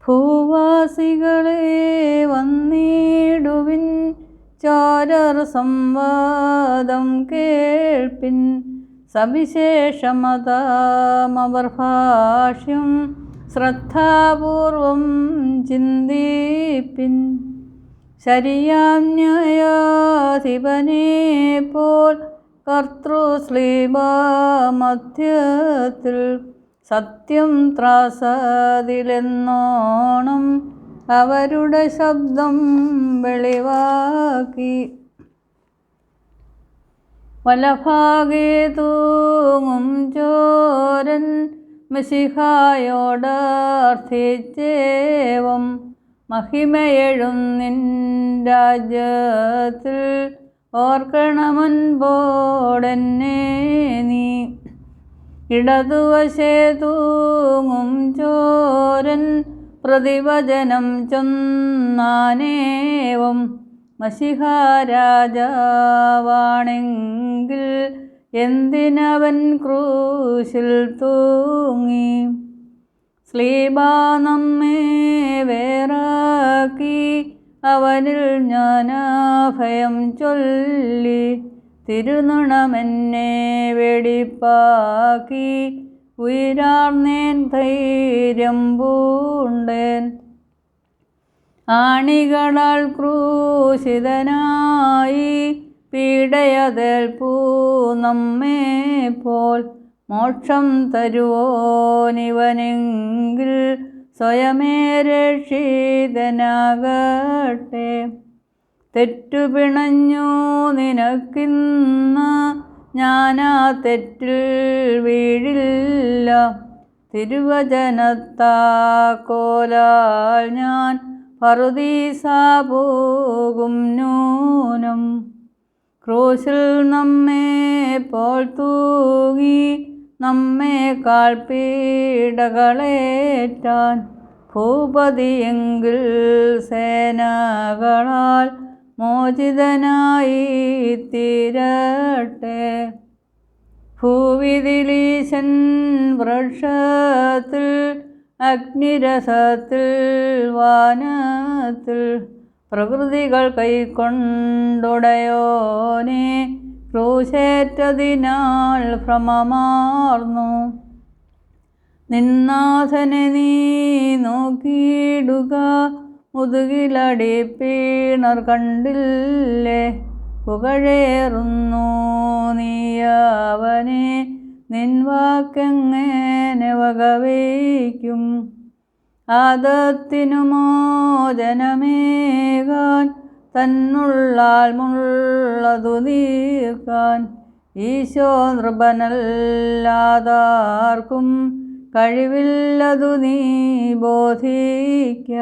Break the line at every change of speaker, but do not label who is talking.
ഭൂവാസികളെ വന്നിടുവിൻ, ചാരർ സംവാദം കേൾപ്പിൻ, സവിശേഷമതാമവർ ഭാഷ്യം ശ്രദ്ധാപൂർവം ചിന്തിപ്പിൻ. ശരിയാം ന്യായാധിപനെ പോൽ കർത്തൃശ്ലീബാമധ്യത്തിൽ, സത്യം ത്രാസതിലെന്നോണം അവരുടെ ശബ്ദം വെളിവാക്കി. വലഭാഗേ തൂങ്ങും ചോരൻ മിശിഹായോടർത്ഥിച്ചേവം, മഹിമയെഴും നിൻ രാജ്യത്തിൽ ഓർക്കണമുൻപോടെന്നെ നീ. ഇടതുവശേ തൂങ്ങും ചോരൻ പ്രതിവചനം ചൊന്നാനേവം, മശിഹാരാജാവാണെങ്കിൽ എന്തിനവൻ ക്രൂശിൽ തൂങ്ങി. ശ്ലീബാ നമ്മെ വേറാക്കി, അവനിൽ ജ്ഞാനാഭയം ചൊല്ലി, തിരുനുണമെന്നെ വെടിപ്പാക്കി, ഉയരാർന്നേൻ ധൈര്യം പൂണ്ടേൻ. ആണികളാൽ ക്രൂശിതനായി പീഡയതേൽപ്പൂ നമ്മെ പോൽ, മോക്ഷം തരുവോനിവനെങ്കിൽ സ്വയമേ രക്ഷിതനാകട്ടെ. തെറ്റുപിണഞ്ഞു നിനക്കിന്ന്, ഞാനാ തെറ്റിൽ വീഴില്ല, തിരുവചനത്താക്കോലാൽ ഞാൻ പറുദീസാ പോകും നൂനം. ക്രൂശിൽ നമ്മെ പോൽ തൂങ്ങി, നമ്മേക്കാൾ പീഡകളേറ്റാൻ, ഭൂപതിയെങ്കിൽ സേനകളാൽ മോചിതനായി തീരട്ടെ. ഭൂവിതിലീശൻ വൃക്ഷത്തിൽ, അഗ്നിരസത്തിൽ, വാനത്തിൽ, പ്രകൃതികൾ കൈക്കൊണ്ടുടയോനെ ക്രൂശേറ്റതിനാൽ ഭ്രമമാർന്നു. നിന്നാഥനെ നീ നോക്കിയിടുക, മുതുകിലടിപ്പീണർ കണ്ടില്ലേ. പുകഴേറുന്നു നീയവനെ, നിൻ വാക്കെങ്ങനെ വകവയ്ക്കും. ആദത്തിനു മോചനമേകാൻ, തന്നുള്ളാൽ മുള്ളതു നീക്കാൻ, ഈശോ നൃപനല്ലാതാർക്കും കഴിവില്ലതു നീ ബോധിക്ക.